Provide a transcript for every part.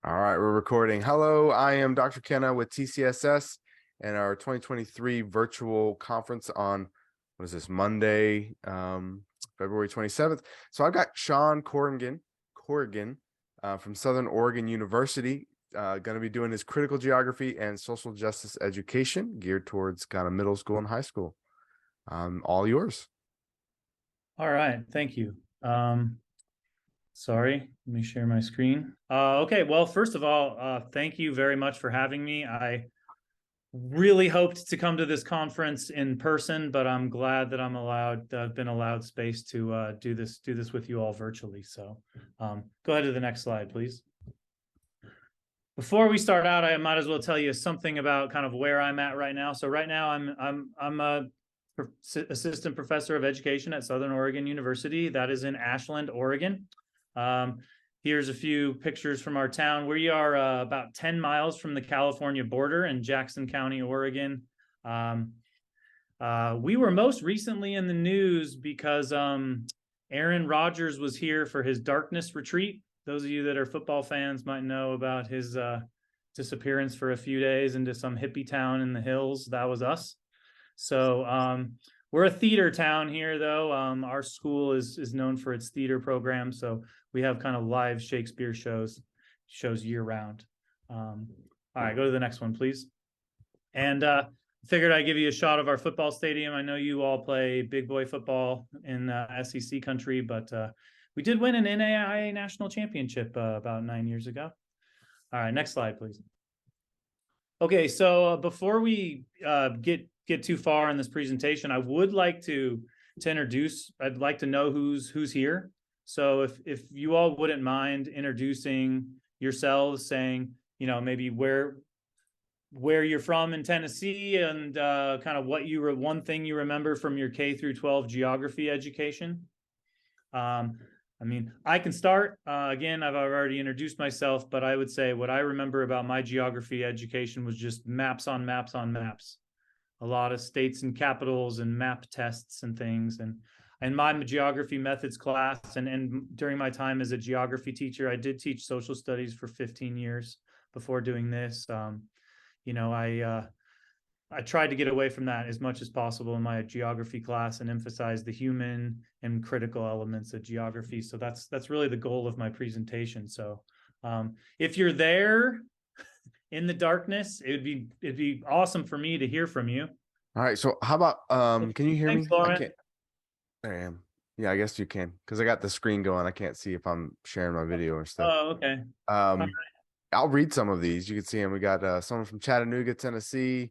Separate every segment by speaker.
Speaker 1: All right, we're recording. Hello, I am Dr. Kenna with TCSS and our 2023 virtual conference on, what is this, Monday, February 27th. So I've got Sean Corrigan from Southern Oregon University, going to be doing his critical geography and social justice education geared towards kind of middle school and high school. All yours.
Speaker 2: All right, thank you. Sorry, let me share my screen. Okay, well, first of all, thank you very much for having me. I really hoped to come to this conference in person, but I'm glad that I've been allowed space to do this with you all virtually. So go ahead to the next slide, please. Before we start out, I might as well tell you something about kind of where I'm at right now. So right now I'm a assistant professor of education at Southern Oregon University. That is in Ashland, Oregon. Here's a few pictures from our town. We are about 10 miles from the California border in Jackson County, Oregon. We were most recently in the news because Aaron Rodgers was here for his darkness retreat. Those of you that are football fans might know about his disappearance for a few days into some hippie town in the hills. That was us. So we're a theater town here, though. Our school is known for its theater program, so we have kind of live Shakespeare shows year round. All right, go to the next one, please. And figured I'd give you a shot of our football stadium. I know you all play big boy football in SEC country, but we did win an NAIA national championship about 9 years ago. All right, next slide, please. Okay, so before we get too far in this presentation, I would like to introduce. I'd like to know who's here. So if you all wouldn't mind introducing yourselves, saying, you know, maybe where you're from in Tennessee and kind of what one thing you remember from your K through 12 geography education. I mean, I can start. Again, I've already introduced myself, but I would say what I remember about my geography education was just maps on maps on maps. A lot of states and capitals and map tests and things. And in my geography methods class and during my time as a geography teacher, I did teach social studies for 15 years before doing this. You know, I tried to get away from that as much as possible in my geography class and emphasize the human and critical elements of geography. So that's really the goal of my presentation. So if you're there in the darkness, it'd be awesome for me to hear from you.
Speaker 1: All right, so how about can you hear
Speaker 2: Thanks,
Speaker 1: me?
Speaker 2: Lauren.
Speaker 1: I can't. There I am. Yeah, I guess you can, because I got the screen going. I can't see if I'm sharing my video or stuff.
Speaker 2: Oh, okay.
Speaker 1: I'll read some of these. You can see them. We got someone from Chattanooga, Tennessee.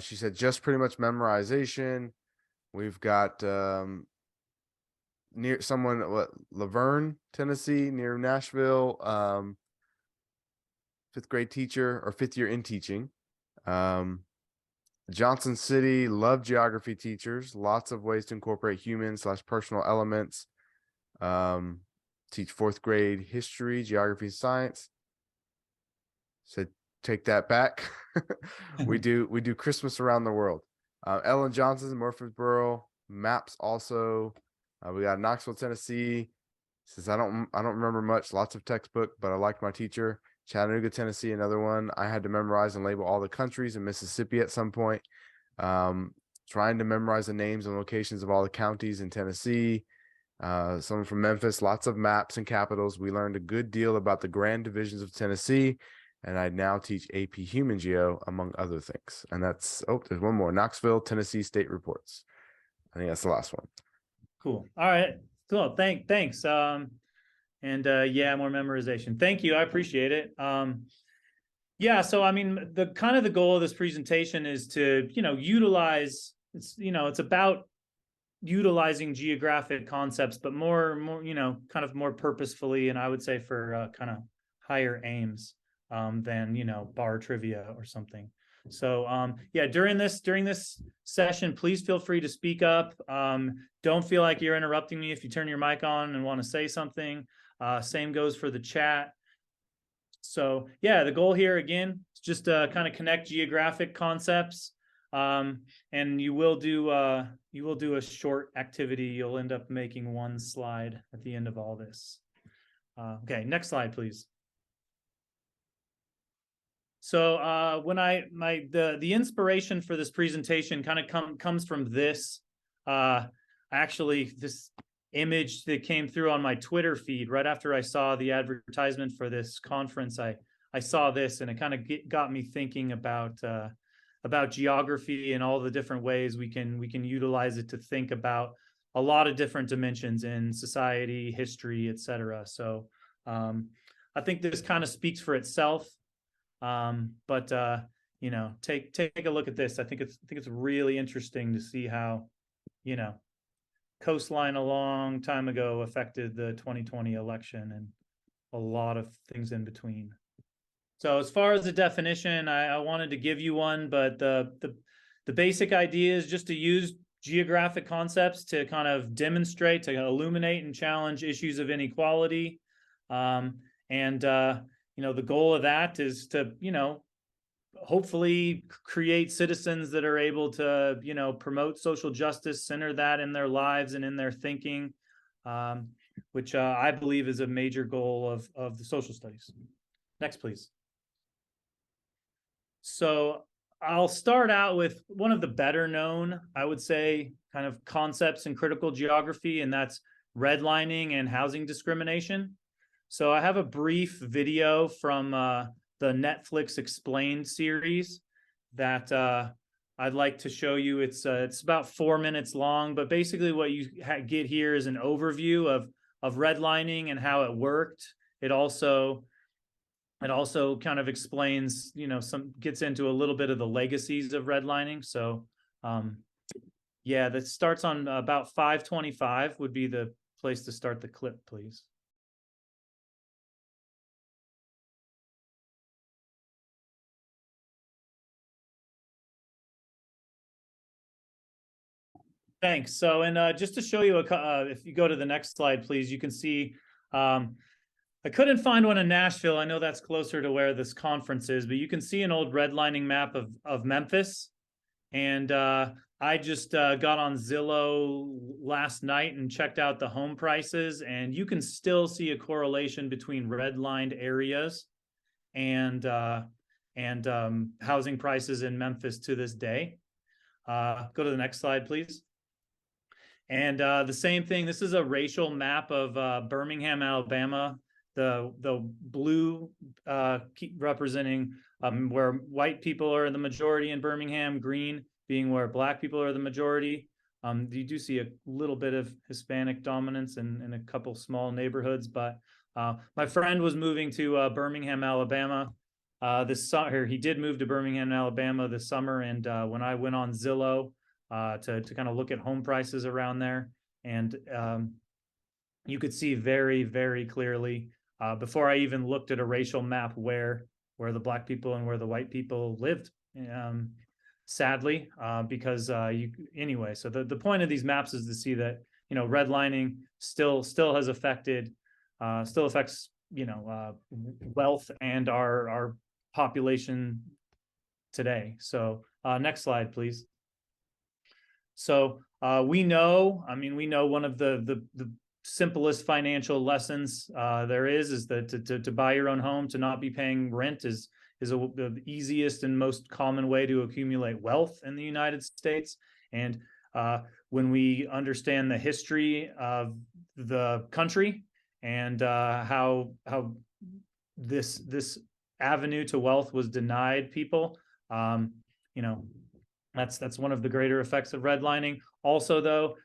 Speaker 1: She said just pretty much memorization. We've got near someone, Laverne, Tennessee, near Nashville. 5th grade teacher or 5th year in teaching. Johnson City, love geography teachers. Lots of ways to incorporate human/personal elements. Teach 4th grade history, geography, science. So take that back. we do Christmas around the world. Ellen Johnson, Murfreesboro, maps also. We got Knoxville, Tennessee. Says I don't remember much. Lots of textbook, but I liked my teacher. Chattanooga, Tennessee, another one. I had to memorize and label all the countries in Mississippi at some point. Trying to memorize the names and locations of all the counties in Tennessee. Someone from Memphis, lots of maps and capitals. We learned a good deal about the grand divisions of Tennessee, and I now teach AP Human Geo, among other things. And that's, oh, there's one more. Knoxville, Tennessee State Reports. I think that's the last one.
Speaker 2: Cool. All right. Cool. Thanks. Yeah, more memorization. Thank you. I appreciate it. Yeah, so I mean, the goal of this presentation is to, you know, utilize, it's about utilizing geographic concepts, but more, you know, kind of more purposefully, and I would say for kind of higher aims than, you know, bar trivia or something. So yeah, during this session, please feel free to speak up. Don't feel like you're interrupting me if you turn your mic on and want to say something. Same goes for the chat. So yeah, the goal here again is just to kind of connect geographic concepts. And you will do a short activity. You'll end up making one slide at the end of all this. Okay, next slide, please. So when the inspiration for this presentation kind of comes from this, actually this image that came through on my Twitter feed right after I saw the advertisement for this conference. I saw this, and it kind of got me thinking about geography and all the different ways we can utilize it to think about a lot of different dimensions in society, history, etc. So I think this kind of speaks for itself. But you know, take a look at this. I think it's really interesting to see how, you know, coastline a long time ago affected the 2020 election and a lot of things in between. So as far as the definition, I wanted to give you one, but the basic idea is just to use geographic concepts to kind of demonstrate, to illuminate and challenge issues of inequality. You know, the goal of that is to, you know, hopefully create citizens that are able to, you know, promote social justice, center that in their lives and in their thinking, which I believe is a major goal of the social studies. Next, please. So I'll start out with one of the better known, I would say, kind of concepts in critical geography, and that's redlining and housing discrimination. So I have a brief video from the Netflix Explained series that I'd like to show you. It's about 4 minutes long, but basically what you get here is an overview of redlining and how it worked. It also kind of explains, you know, gets into a little bit of the legacies of redlining. So yeah, that starts on about 5:25 would be the place to start the clip, please. Thanks. So, and just to show you, if you go to the next slide, please, you can see I couldn't find one in Nashville. I know that's closer to where this conference is, but you can see an old redlining map of Memphis. And I just got on Zillow last night and checked out the home prices, and you can still see a correlation between redlined areas and housing prices in Memphis to this day. Go to the next slide, please. And the same thing, this is a racial map of Birmingham, Alabama. The blue representing where white people are the majority in Birmingham, green being where Black people are the majority. You do see a little bit of Hispanic dominance in a couple small neighborhoods, but my friend was moving to Birmingham, Alabama this summer. He did move to Birmingham, Alabama this summer, and when I went on Zillow to kind of look at home prices around there, and you could see very, very clearly before I even looked at a racial map where the Black people and where the white people lived. Sadly, because anyway, so the point of these maps is to see that, you know, redlining still has affected, still affects, you know, wealth and our population today. So next slide, please. So we know one of the simplest financial lessons there is that to buy your own home, to not be paying rent is the easiest and most common way to accumulate wealth in the United States. And when we understand the history of the country and how this avenue to wealth was denied people, you know, that's one of the greater effects of redlining. Also, though,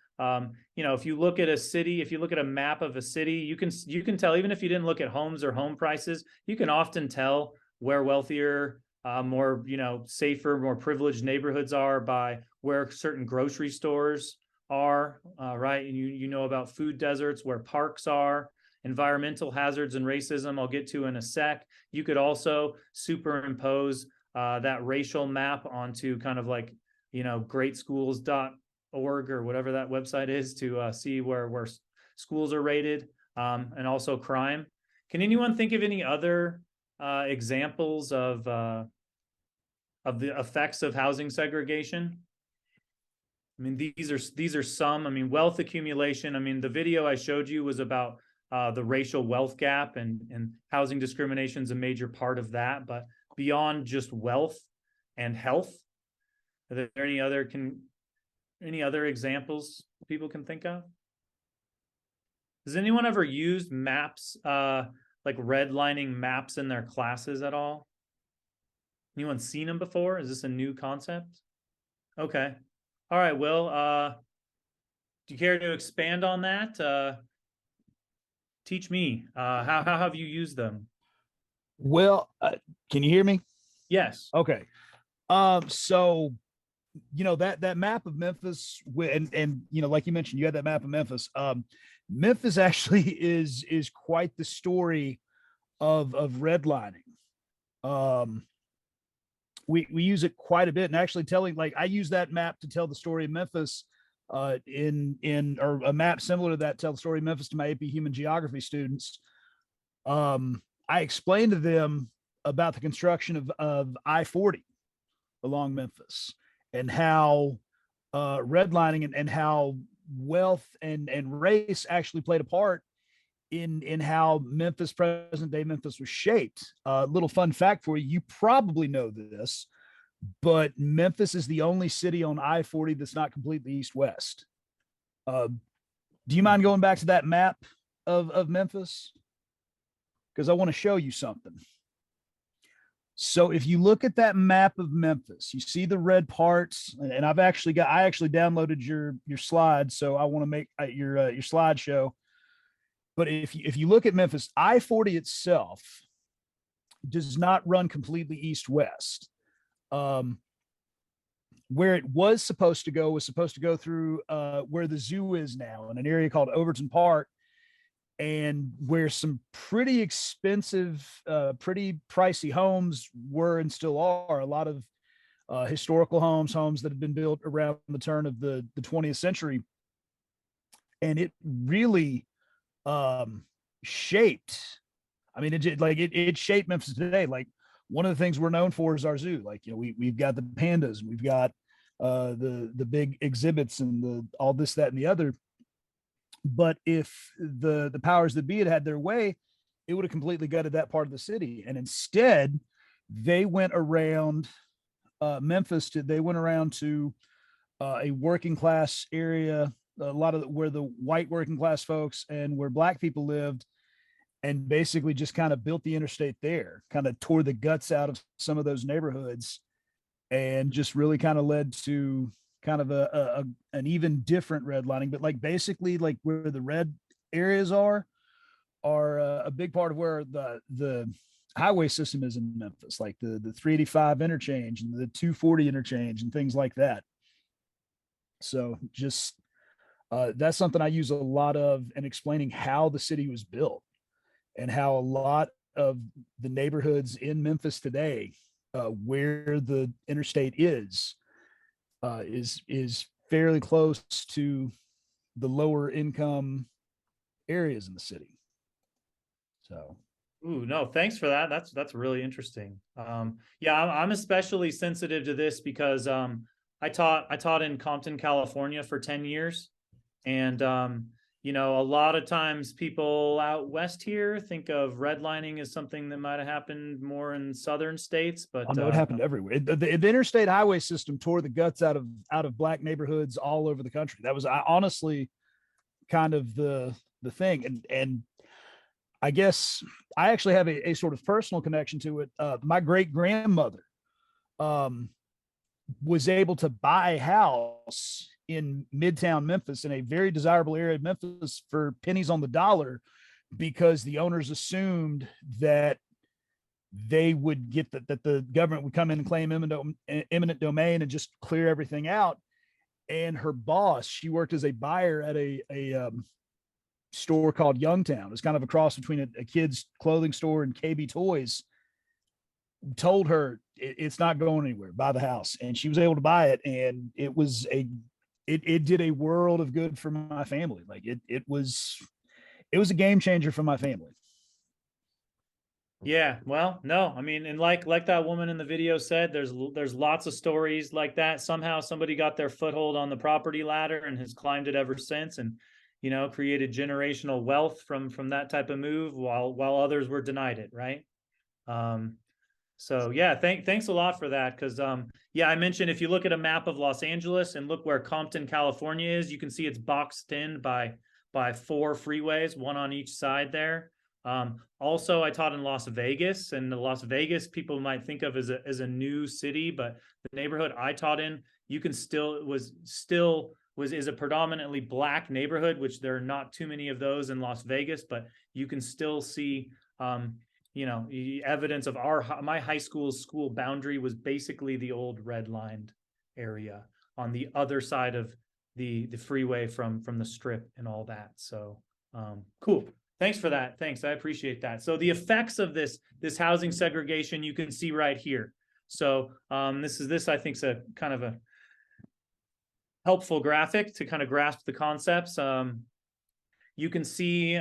Speaker 2: you know, if you look at a city, if you look at a map of a city, you can tell, even if you didn't look at homes or home prices, you can often tell where wealthier, more, you know, safer, more privileged neighborhoods are by where certain grocery stores are, right? And you know about food deserts, where parks are, environmental hazards and racism I'll get to in a sec. You could also superimpose that racial map onto kind of like, you know, greatschools.org or whatever that website is to see where schools are rated, and also crime. Can anyone think of any other examples of the effects of housing segregation? I mean, these are some. I mean, wealth accumulation. I mean, the video I showed you was about the racial wealth gap, and housing discrimination is a major part of that. But beyond just wealth and health? Are there any other examples people can think of? Has anyone ever used maps, like redlining maps in their classes at all? Anyone seen them before? Is this a new concept? Okay. All right, Will, do you care to expand on that? Teach me. How have you used them?
Speaker 3: Well, can you hear me?
Speaker 2: Yes.
Speaker 3: Okay. So that map of Memphis, and like you mentioned, you had that map of Memphis. Memphis actually is quite the story of redlining. We use it quite a bit, and actually telling, like, I use that map to tell the story of Memphis, or a map similar to that tell the story of Memphis to my AP Human Geography students. I explained to them about the construction of I-40 along Memphis, and how redlining and how wealth and race actually played a part in how Memphis, present day Memphis, was shaped. Little fun fact for you: you probably know this, but Memphis is the only city on I-40 that's not completely east-west. Do you mind going back to that map of Memphis? Because I want to show you something. So if you look at that map of Memphis, you see the red parts, and I actually downloaded your slides, so I want to make your slideshow. But if you look at Memphis, I-40 itself does not run completely east-west. Where it was supposed to go through where the zoo is now, in an area called Overton Park, and where some pretty expensive, pretty pricey homes were and still are. A lot of historical homes that have been built around the turn of the 20th century. And it really shaped, I mean, it shaped Memphis today. Like, one of the things we're known for is our zoo. Like, we've got the pandas, and we've got the big exhibits, and all this, that, and the other. But if the powers that be had their way, it would have completely gutted that part of the city. And instead, they went around Memphis. They went around to a working class area, a lot of where the white working class folks and where black people lived, and basically just kind of built the interstate there, kind of tore the guts out of some of those neighborhoods, and just really kind of led to kind of an even different redlining. But like, basically, like, where the red areas are a big part of where the highway system is in Memphis, like the 385 interchange and the 240 interchange and things like that. So just that's something I use a lot of in explaining how the city was built, and how a lot of the neighborhoods in Memphis today, where the interstate is fairly close to the lower income areas in the city. So,
Speaker 2: Ooh, no, thanks for that. That's really interesting. Yeah, I'm especially sensitive to this because I taught in Compton, California for 10 years. And a lot of times people out west here think of redlining as something that might have happened more in southern states, but
Speaker 3: I know it happened everywhere. The interstate highway system tore the guts out of black neighborhoods all over the country. That was honestly kind of the thing. And I guess I actually have a sort of personal connection to it. My great grandmother was able to buy a house in Midtown Memphis, in a very desirable area of Memphis, for pennies on the dollar, because the owners assumed that they would get that the government would come in and claim eminent domain and just clear everything out. And her boss, she worked as a buyer at a store called Youngtown. It's kind of a cross between a kid's clothing store and KB Toys. Told her it's not going anywhere, buy the house. And she was able to buy it, and it did a world of good for my family. Like, it was a game changer for my family.
Speaker 2: Yeah, well, no, I mean, and like that woman in the video said, there's lots of stories like that. Somehow somebody got their foothold on the property ladder and has climbed it ever since, and created generational wealth from that type of move, while others were denied it, right? So yeah, thanks a lot for that. Because yeah, I mentioned if you look at a map of Los Angeles and look where Compton, California is, you can see it's boxed in by 4 freeways, one on each side there. Also, I taught in Las Vegas, and the Las Vegas people might think of as a new city, but the neighborhood I taught in, you can is a predominantly Black neighborhood, which there are not too many of those in Las Vegas, but you can still see you know, evidence of my high school's school boundary was basically the old redlined area on the other side of the freeway from the strip and all that. So cool. Thanks for that. Thanks. I appreciate that. So the effects of this housing segregation you can see right here. So this I think is a kind of a helpful graphic to kind of grasp the concepts. You can see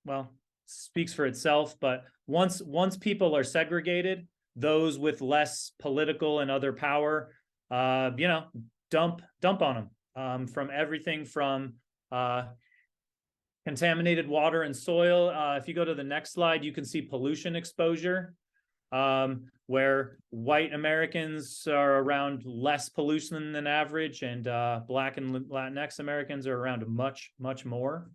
Speaker 2: well, speaks for itself, but once people are segregated, those with less political and other power, you know, dump on them, from everything from contaminated water and soil. If you go to the next slide, you can see pollution exposure, where white Americans are around less pollution than average, and Black and Latinx Americans are around much more.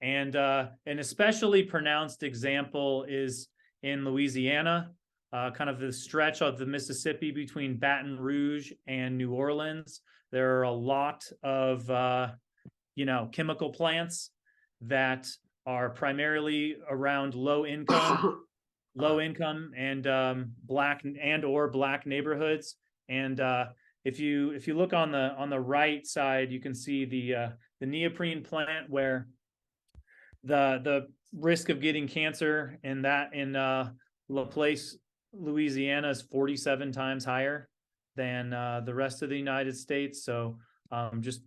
Speaker 2: And an especially pronounced example is in Louisiana, kind of the stretch of the Mississippi between Baton Rouge and New Orleans. There are a lot of, you know, chemical plants that are primarily around low income and Black or Black neighborhoods. And if you look on the right side, you can see the neoprene plant, where the risk of getting cancer in Laplace, Louisiana is 47 times higher than the rest of the United States. So just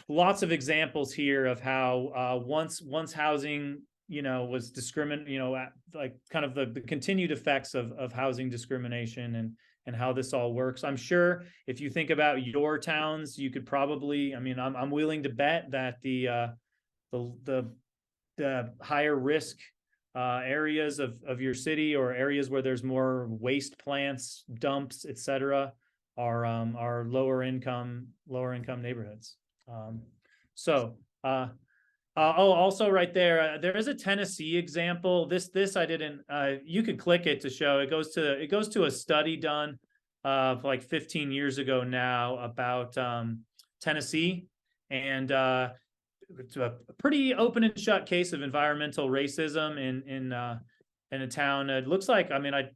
Speaker 2: lots of examples here of how once housing, you know, was you know, like kind of the continued effects of housing discrimination and how this all works. I'm sure if you think about your towns, you could probably, I mean, I'm willing to bet that the higher risk areas of your city, or areas where there's more waste plants, dumps, etc., are lower income neighborhoods. Also right there, there is a Tennessee example. This I didn't. You could click it to show. It goes to a study done like 15 years ago now about Tennessee, and it's a pretty open and shut case of environmental racism in a town. It looks like, I mean, I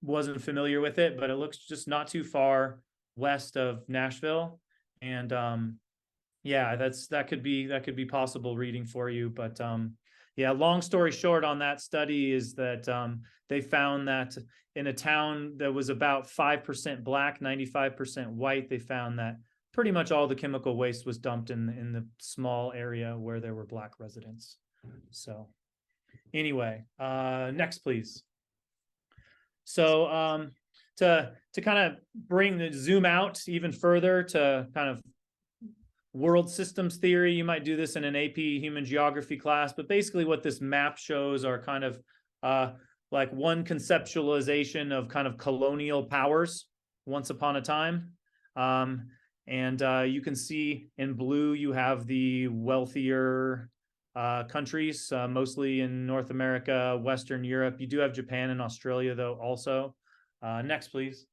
Speaker 2: wasn't familiar with it, but it looks just not too far west of Nashville. And yeah, that could be possible reading for you. But yeah, long story short on that study is that they found that in a town that was about 5% Black, 95% white, they found that pretty much all the chemical waste was dumped in the small area where there were Black residents. So anyway, next, please. So to kind of zoom out even further to kind of world systems theory, you might do this in an AP human geography class, but basically what this map shows are kind of like one conceptualization of kind of colonial powers once upon a time. And you can see in blue, you have the wealthier countries, mostly in North America, Western Europe. You do have Japan and Australia, though, also. Next, please.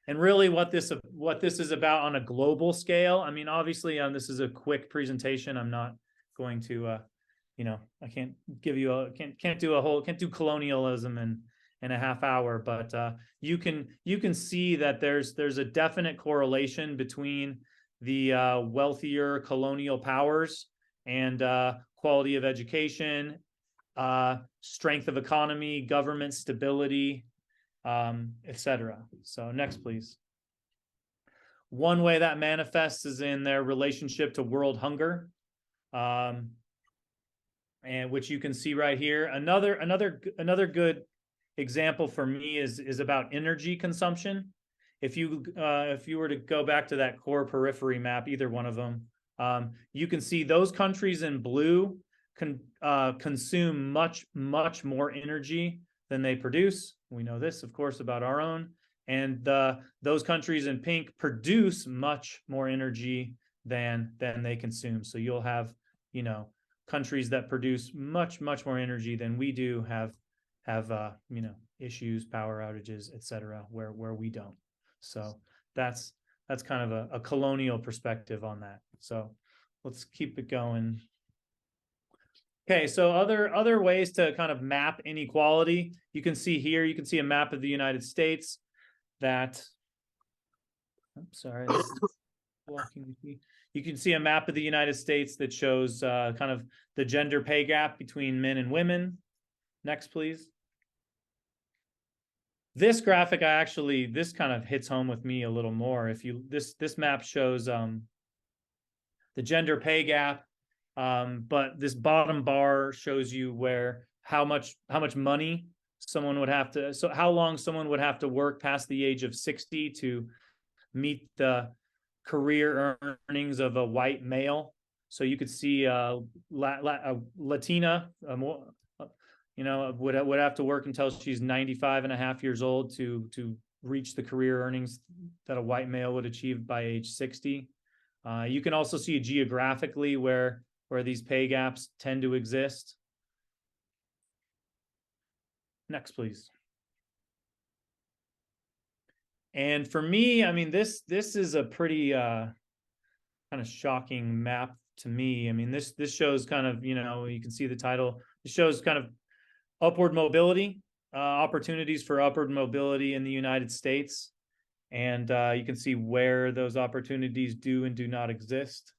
Speaker 2: And really what this is about on a global scale, I mean, obviously, this is a quick presentation. I'm not going to, you know, I can't give you can't do colonialism in a half hour, but you can see that there's a definite correlation between the wealthier colonial powers and quality of education, strength of economy, government stability, etc. So next, please. One way that manifests is in their relationship to world hunger, and which you can see right here. Another good example for me is about energy consumption. If you were to go back to that core periphery map, either one of them, you can see those countries in blue consume much more energy than they produce. We know this, of course, about our own. And those countries in pink produce much more energy than they consume. So you'll have, you know, countries that produce much more energy than we do have you know, issues, power outages, etc., where we don't. So that's kind of a colonial perspective on that. So let's keep it going. Okay, so other ways to kind of map inequality. You can see here, you can see a map of the United States that, I'm sorry, this is blocking me. You can see a map of the United States that shows kind of the gender pay gap between men and women. Next, please. This graphic, this kind of hits home with me a little more. If you, this map shows the gender pay gap, but this bottom bar shows you how much money someone would have to, so how long someone would have to work past the age of 60 to meet the career earnings of a white male. So you could see a Latina, you know, would have to work until she's 95 and a half years old to reach the career earnings that a white male would achieve by age 60. You can also see geographically where these pay gaps tend to exist. Next, please. And for me, I mean, this is a pretty kind of shocking map to me. I mean, this shows kind of, you know, you can see the title. It shows kind of upward mobility, opportunities for upward mobility in the United States. And you can see where those opportunities do and do not exist.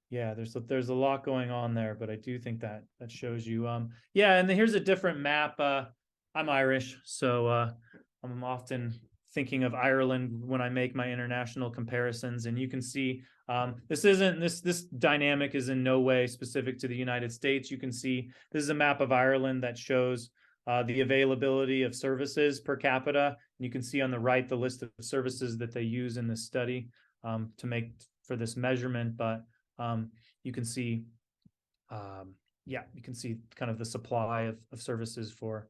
Speaker 2: Yeah, there's a lot going on there, but I do think that shows you. Yeah, and here's a different map. I'm Irish, so I'm often thinking of Ireland when I make my international comparisons. And you can see this dynamic is in no way specific to the United States. You can see this is a map of Ireland that shows the availability of services per capita. And you can see on the right the list of services that they use in this study to make for this measurement. But you can see, yeah, you can see kind of the supply of services for,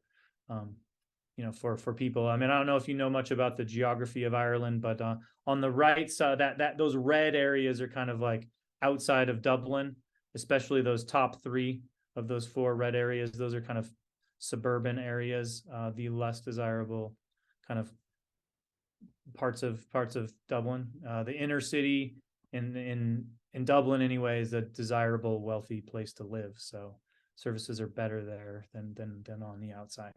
Speaker 2: you know, for people. I mean, I don't know if you know much about the geography of Ireland, but on the right side, those red areas are kind of like outside of Dublin, especially those top 3 of those 4 red areas. Those are kind of suburban areas, the less desirable kind of parts of Dublin. The inner city in Dublin anyway is a desirable, wealthy place to live. So services are better there than on the outside.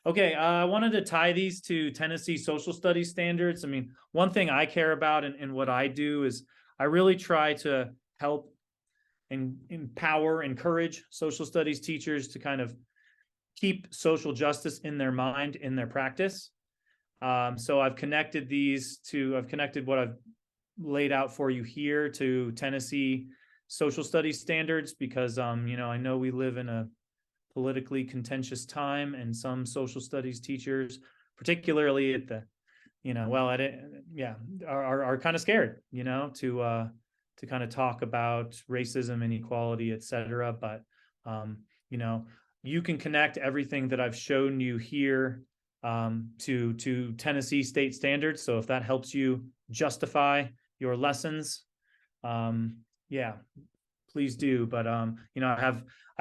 Speaker 2: Okay, I wanted to tie these to Tennessee social studies standards. I mean, one thing I care about and what I do is I really try to help and empower, encourage social studies teachers to kind of keep social justice in their mind, in their practice. So I've connected what I've laid out for you here to Tennessee social studies standards, because you know, I know we live in a politically contentious time, and some social studies teachers, particularly at the, you know, well, at it, yeah, are kind of scared, you know, to kind of talk about racism, inequality, etc. But you know, you can connect everything that I've shown you here to Tennessee state standards. So if that helps you justify your lessons, yeah, please do. But you know, I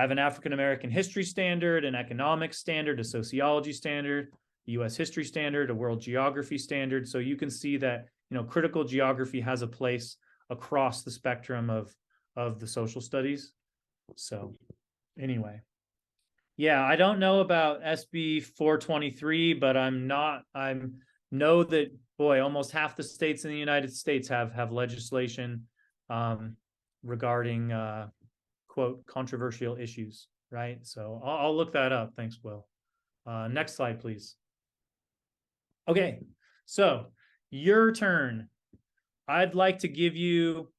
Speaker 2: have an African American history standard, an economics standard, a sociology standard, a U.S. history standard, a world geography standard. So you can see that, you know, critical geography has a place across the spectrum of the social studies. So anyway, yeah, I don't know about SB 423, but I know that, boy, almost half the states in the United States have legislation regarding quote controversial issues, right? So I'll look that up. Thanks, Will. Next slide, please. Okay, so your turn. I'd like to give you,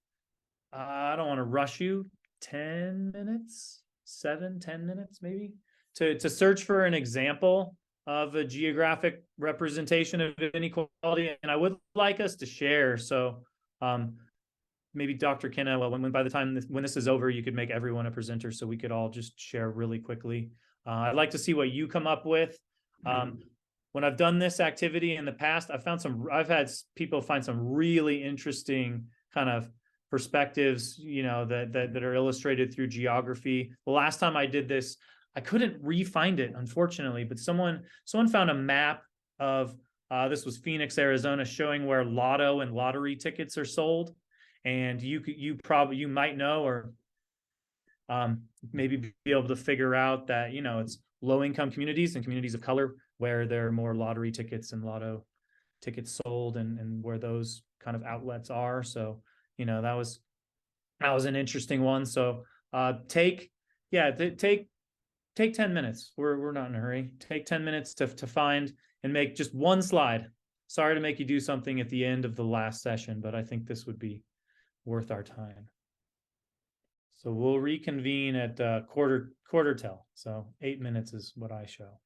Speaker 2: I don't want to rush you, 10 minutes, 10 minutes maybe, to search for an example of a geographic representation of inequality. And I would like us to share. So maybe Dr. Kenna, well, when by the time when this is over, you could make everyone a presenter so we could all just share really quickly. I'd like to see what you come up with. When I've done this activity in the past, I've had people find some really interesting kind of perspectives, that are illustrated through geography. The last time I did this, I couldn't re-find it, unfortunately, but someone found a map of, this was Phoenix, Arizona, showing where lotto and lottery tickets are sold. And you might know, or maybe be able to figure out that, it's low-income communities and communities of color where there are more lottery tickets and lotto tickets sold, and where those kind of outlets are. So, that was an interesting one. So take 10 minutes. We're not in a hurry. Take 10 minutes to find and make just one slide. Sorry to make you do something at the end of the last session, but I think this would be worth our time. So we'll reconvene at quarter till. So 8 minutes is what I show.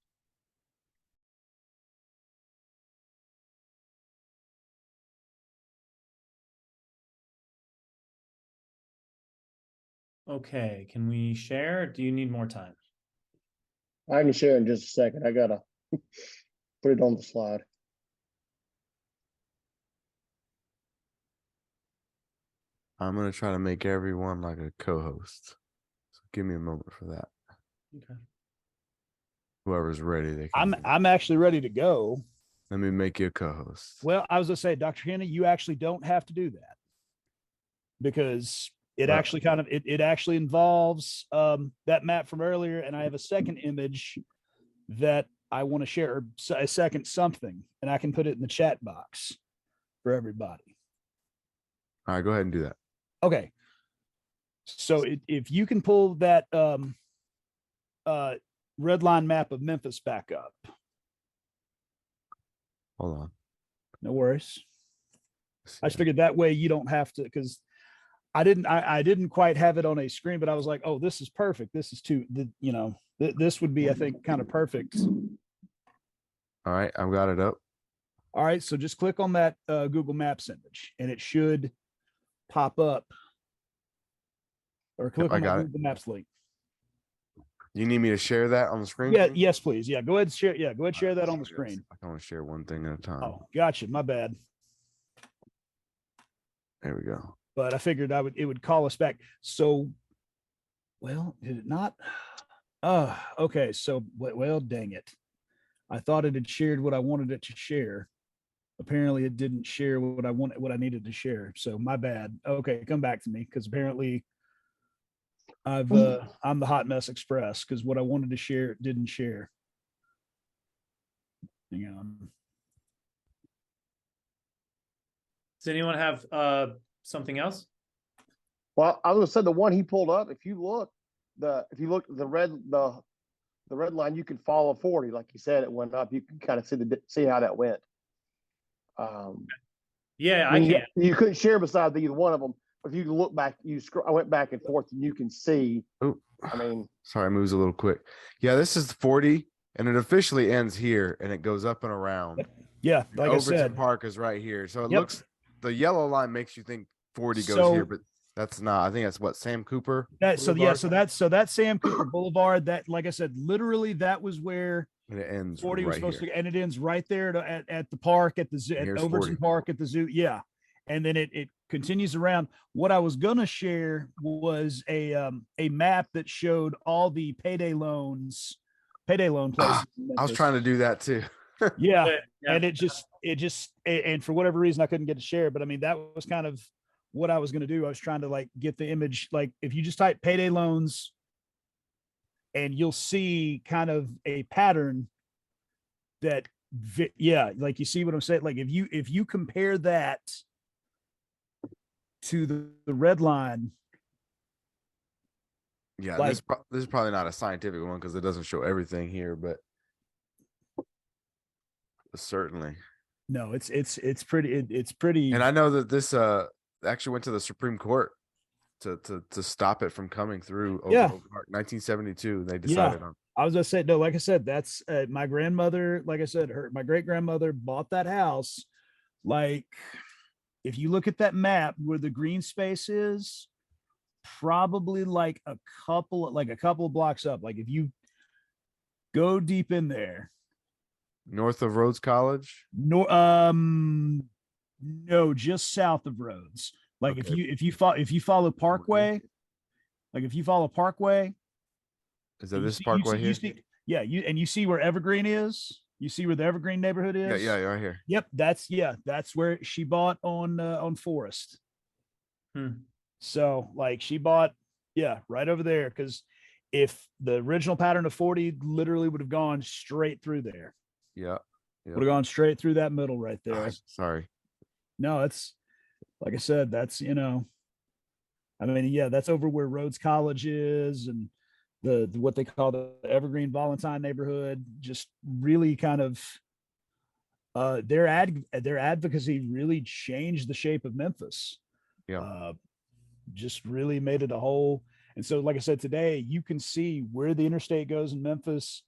Speaker 2: Okay, can we share? Do you need more time?
Speaker 4: I can share in just a second. I gotta put it on the slide.
Speaker 1: I'm gonna try to make everyone like a co-host. So give me a moment for that.
Speaker 2: Okay.
Speaker 1: Whoever's ready, they can.
Speaker 3: I'm actually ready to go.
Speaker 1: Let me make you a co-host.
Speaker 3: Well, I was gonna say, Dr. Hannah, you actually don't have to do that, because it
Speaker 1: Well,
Speaker 3: actually kind of it actually involves that map from earlier, and I have a second image that I want to share, a second something, and I can put it in the chat box for everybody.
Speaker 1: All right, go ahead and do that.
Speaker 3: Okay. So if you can pull that red line map of Memphis back up.
Speaker 1: Hold on.
Speaker 3: No worries. I just figured that way you don't have to, because I didn't quite have it on a screen, but I was like, oh, this is perfect. This is this would be, I think, kind of perfect.
Speaker 1: All right, I've got it up.
Speaker 3: All right, so just click on that Google Maps image, and it should pop up. Or click on the Google Maps link.
Speaker 1: You need me to share that on the screen?
Speaker 3: Yeah, yes, please. Yeah, go ahead and share. Yeah, go ahead and share that on the screen.
Speaker 1: I can only share one thing at a time.
Speaker 3: Oh, gotcha. My bad.
Speaker 1: There we go.
Speaker 3: But I figured it would call us back. So, well, did it not? Okay. So, well, dang it. I thought it had shared what I wanted it to share. Apparently it didn't share what I needed to share. So my bad. Okay, come back to me, because apparently I'm the Hot Mess Express, because what I wanted to share didn't share. Hang on.
Speaker 2: Does anyone have something else?
Speaker 4: Well, I was gonna say the one he pulled up. If you look at the red line, you can follow 40. Like you said, it went up. You can kind of see how that went.
Speaker 2: Yeah, I can.
Speaker 4: You couldn't share beside either one of them. If you look back, I went back and forth, and you can see.
Speaker 1: Oh,
Speaker 4: I mean,
Speaker 1: sorry, it moves a little quick. Yeah, this is 40, and it officially ends here, and it goes up and around.
Speaker 3: Yeah, like I
Speaker 1: Overton
Speaker 3: said,
Speaker 1: Park is right here, so it looks, the yellow line makes you think 40 goes here, but that's not. I think that's what, Sam Cooper.
Speaker 3: That's Sam Cooper Boulevard. That, like I said, literally that was where
Speaker 1: and it ends
Speaker 3: 40
Speaker 1: right
Speaker 3: was supposed
Speaker 1: here.
Speaker 3: to, and it ends right there at the park, at the zoo, at Overton Park, at the zoo. Yeah, and then it continues around. What I was gonna share was a map that showed all the payday loan places.
Speaker 1: I was trying to do that too.
Speaker 3: Yeah. And it just and for whatever reason I couldn't get to share, but I mean that was kind of what I was going to do. I was trying to like get the image, like if you just type payday loans, and you'll see kind of a pattern that like you see what I'm saying. Like if you compare that to the red line.
Speaker 1: Yeah, like, this is probably not a scientific one because it doesn't show everything here, but certainly.
Speaker 3: No, it's pretty.
Speaker 1: And I know that this actually went to the Supreme Court to stop it from coming through.
Speaker 3: Yeah.
Speaker 1: 1972. They decided on.
Speaker 3: I was gonna say, no, like I said, that's my grandmother. Like I said, my great grandmother bought that house like if you look at that map where the green space is, probably like a couple of blocks up. Like if you go deep in there,
Speaker 1: North of Rhodes College.
Speaker 3: no, no, just south of Rhodes. Like
Speaker 1: Okay.
Speaker 3: if you follow Parkway, like if you follow Parkway,
Speaker 1: Is that
Speaker 3: you
Speaker 1: this
Speaker 3: see,
Speaker 1: parkway here?
Speaker 3: yeah, you see where Evergreen is. You see where the Evergreen neighborhood is.
Speaker 1: Yeah, right here.
Speaker 3: Yep, that's where she bought on Forest. So like she bought, yeah, right over there. Because if the original pattern of 40 literally would have gone straight through there,
Speaker 1: Yeah.
Speaker 3: would have gone straight through that middle right there.
Speaker 1: Sorry.
Speaker 3: No, it's like I said, that's I mean, yeah, that's over where Rhodes College is, and the what they call the Evergreen Valentine neighborhood. Just really kind of their advocacy really changed the shape of Memphis.
Speaker 1: Yeah.
Speaker 3: Just really made it a whole. And so, like I said, today you can see where the interstate goes in Memphis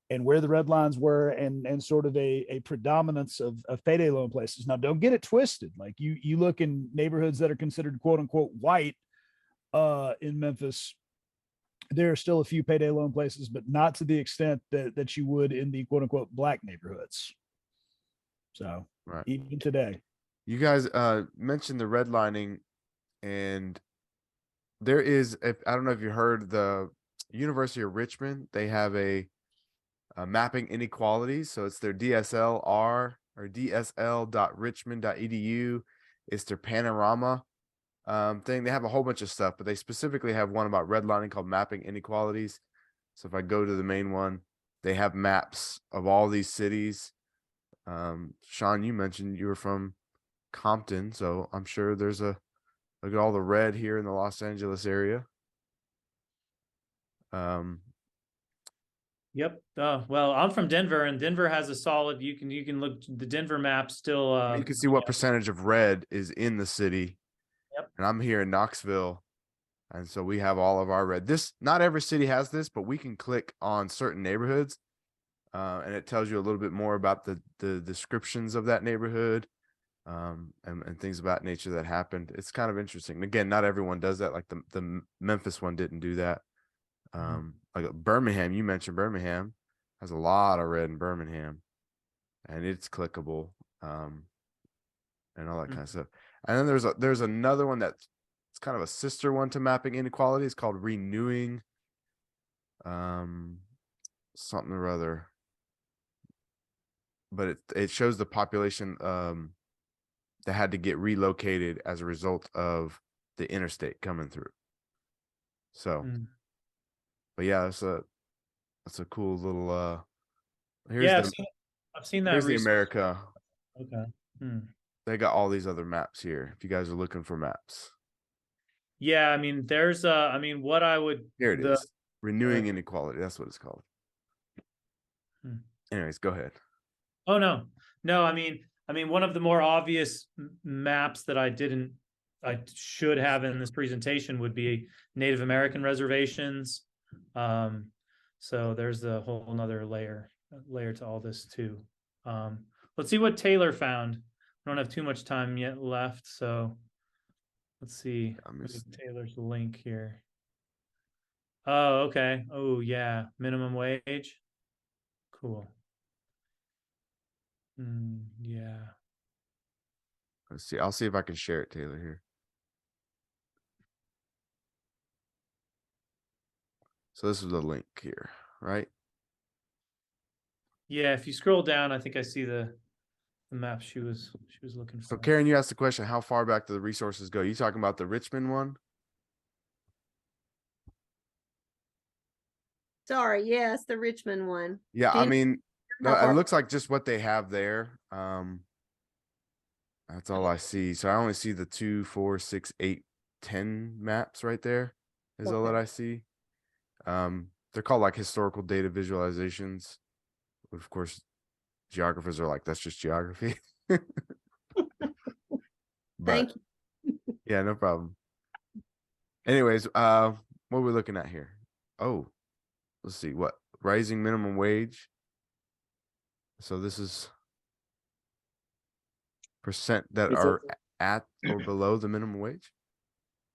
Speaker 3: and where the red lines were, and sort of a predominance of payday loan places. Now, don't get it twisted. Like you look in neighborhoods that are considered quote unquote white in Memphis, there are still a few payday loan places, but not to the extent that you would in the quote unquote black neighborhoods. So
Speaker 1: Right.
Speaker 3: even today.
Speaker 1: You guys mentioned the redlining, and there is, I don't know if you heard, the University of Richmond, they have a mapping inequalities. So it's their DSLR or dsl.richmond.edu. It's their panorama thing. They have a whole bunch of stuff, but they specifically have one about redlining called mapping inequalities. So if I go to the main one, they have maps of all these cities. Sean, you mentioned you were from Compton, so I'm sure there's look at all the red here in the Los Angeles area.
Speaker 2: Yep. Well, I'm from Denver, and Denver has a solid. You can look the Denver map still.
Speaker 1: You can see what percentage of red is in the city.
Speaker 2: Yep.
Speaker 1: And I'm here in Knoxville, and so we have all of our red. Not every city has this, but we can click on certain neighborhoods, and it tells you a little bit more about the descriptions of that neighborhood, and things about nature that happened. It's kind of interesting. Again, not everyone does that. Like the Memphis one didn't do that. Like Birmingham, you mentioned Birmingham has a lot of red in Birmingham, and it's clickable, and all that kind of stuff. And then there's another one that's kind of a sister one to mapping inequality. It's called renewing, something or other, but it shows the population that had to get relocated as a result of the interstate coming through. So. But yeah, that's a cool little
Speaker 2: I've seen that.
Speaker 1: Here's the America.
Speaker 2: Okay.
Speaker 1: They got all these other maps here if you guys are looking for maps.
Speaker 2: Yeah, I mean, there's what I would
Speaker 1: Here it is. Renewing inequality. That's what it's called. Anyways, go ahead.
Speaker 2: Oh no. I mean one of the more obvious maps that I should have in this presentation would be Native American reservations. So there's a whole nother layer to all this too. Let's see what Taylor found. I don't have too much time yet left, so let's see. Taylor's link here. Oh, okay. Oh yeah, minimum wage. Cool. Yeah.
Speaker 1: Let's see. I'll see if I can share it, Taylor, here. So this is the link here, right?
Speaker 2: Yeah, if you scroll down, I think I see the map she was looking for.
Speaker 1: So Karen, you asked the question, how far back do the resources go? You talking about the Richmond one?
Speaker 5: Sorry, yes, the Richmond one.
Speaker 1: Yeah, I mean, no, it looks like just what they have there. That's all I see. So I only see the 2, 4, 6, 8, 10 maps right there is all that I see. They're called like historical data visualizations. Of course, geographers are like, that's just geography.
Speaker 5: Thank
Speaker 1: you. Yeah, no problem. Anyways, what are we looking at here? Oh, let's see, what rising minimum wage. So this is percent that are at or below the minimum wage?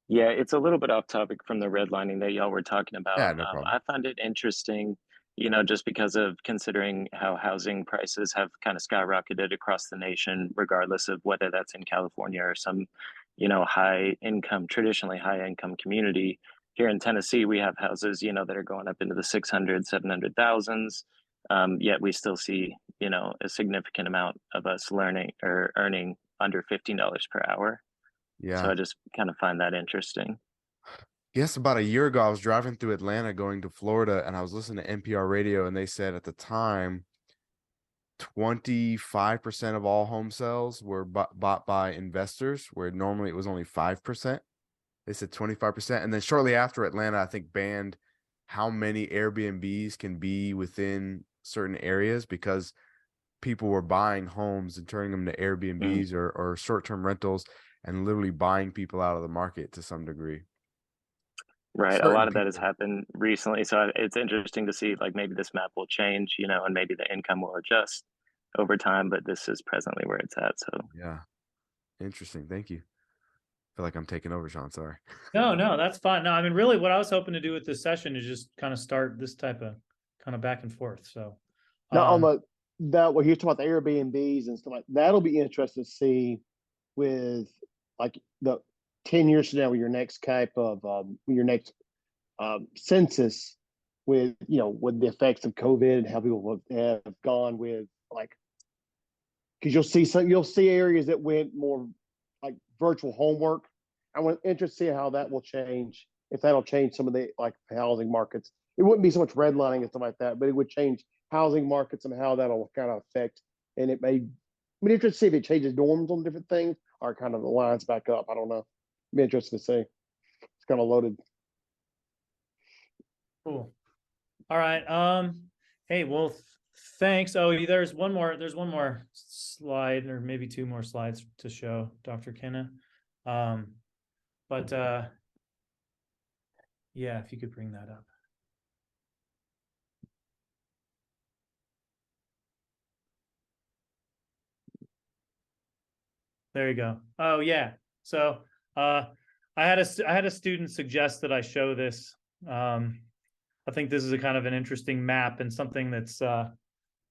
Speaker 6: Yeah, it's a little bit off topic from the redlining that y'all were talking about.
Speaker 1: Yeah, no problem.
Speaker 6: I find it interesting, you know, just because of considering how housing prices have kind of skyrocketed across the nation, regardless of whether that's in California or some, you know, high income, traditionally high income community. Here in Tennessee, we have houses, you know, that are going up into the 600, 700,000s. Yet we still see, you know, a significant amount of us learning or earning under $15 per hour. So
Speaker 1: Yeah.
Speaker 6: I just kind of find that interesting.
Speaker 1: Yes, about a year ago, I was driving through Atlanta going to Florida, and I was listening to NPR radio, and they said at the time 25% of all home sales were bought by investors, where normally it was only 5%. They said 25%. And then shortly after, Atlanta, I think, banned how many Airbnbs can be within certain areas because people were buying homes and turning them to Airbnbs or short-term rentals and literally buying people out of the market to some degree.
Speaker 6: Right. A
Speaker 1: Certain
Speaker 6: lot of that has
Speaker 1: people.
Speaker 6: happened recently. So it's interesting to see, like, maybe this map will change, you know, and maybe the income will adjust over time, but this is presently where it's at. So
Speaker 1: Yeah. Interesting. Thank you. I feel like I'm taking over, Sean. Sorry.
Speaker 2: No, that's fine. No, I mean, really what I was hoping to do with this session is just kind of start this type of kind of back and forth. So,
Speaker 4: Now on that what you're talking about the Airbnbs and stuff like that'll be interesting to see with like the 10 years from now with your next type of your next census with with the effects of COVID and how people have gone with like because you'll see areas that went more like virtual homework. I'm interested to see how that will change, if that'll change some of the like housing markets. It wouldn't be so much redlining and stuff like that, but it would change housing markets and how that'll kind of affect. And it may be interested to see if it changes norms on different things or kind of the lines back up. I don't know. Be interested to see. It's kind of loaded.
Speaker 2: cool. All right. Hey, well, thanks. Oh, there's one more slide or maybe two more slides to show, Dr. Kenna. But yeah, if you could bring that up. There you go. Oh yeah. So I had a student suggest that I show this. I think this is a kind of an interesting map and something that's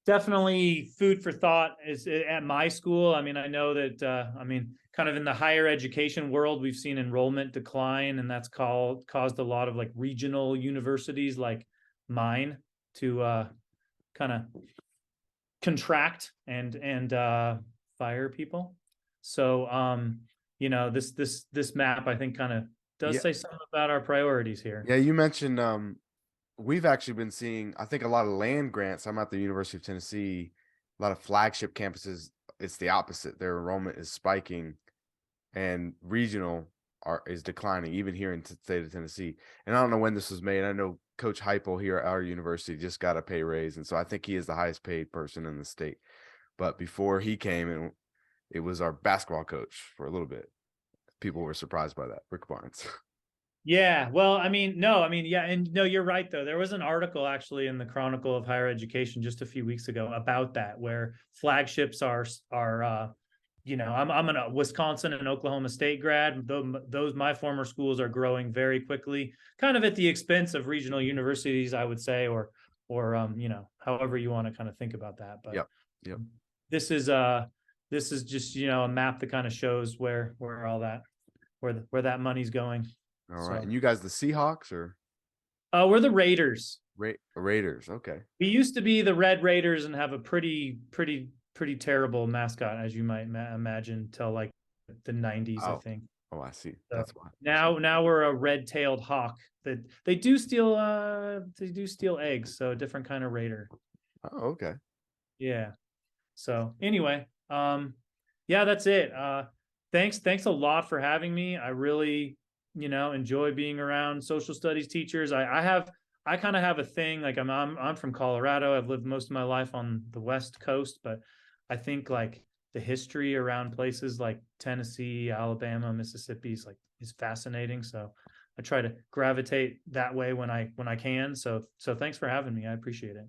Speaker 2: definitely food for thought is at my school. I mean, I know that kind of in the higher education world, we've seen enrollment decline, and that's caused a lot of like regional universities like mine to kind of contract and fire people. So this map I think kind of does say something about our priorities here.
Speaker 1: Yeah, you mentioned we've actually been seeing, I think, a lot of land grants. I'm at the University of Tennessee, a lot of flagship campuses. It's the opposite. Their enrollment is spiking, and regional is declining, even here in the state of Tennessee. And I don't know when this was made. I know Coach Heupel here at our university just got a pay raise, and so I think he is the highest paid person in the state. But before he came, it was our basketball coach for a little bit. People were surprised by that, Rick Barnes.
Speaker 2: Yeah, well, yeah, and no, you're right though. There was an article actually in the Chronicle of Higher Education just a few weeks ago about that, where flagships are I'm a Wisconsin and Oklahoma State grad. Those my former schools are growing very quickly, kind of at the expense of regional universities, I would say, or however you want to kind of think about that. But
Speaker 1: yep.
Speaker 2: This is just a map that kind of shows where all that where that money's going.
Speaker 1: All right. And you guys the Seahawks or?
Speaker 2: We're the Raiders.
Speaker 1: Raiders. Okay.
Speaker 2: We used to be the Red Raiders and have a pretty terrible mascot, as you might imagine, till like the 90s, I think.
Speaker 1: Oh, I see.
Speaker 2: So
Speaker 1: that's why.
Speaker 2: Now we're a red-tailed hawk that they do steal eggs, so a different kind of raider.
Speaker 1: Oh, okay.
Speaker 2: Yeah. So anyway, yeah, that's it. Thanks a lot for having me. I really enjoy being around social studies teachers. I kind of have a thing, like I'm from Colorado. I've lived most of my life on the West Coast, but I think like the history around places like Tennessee, Alabama, Mississippi is fascinating. So I try to gravitate that way when I can. So thanks for having me. I appreciate it.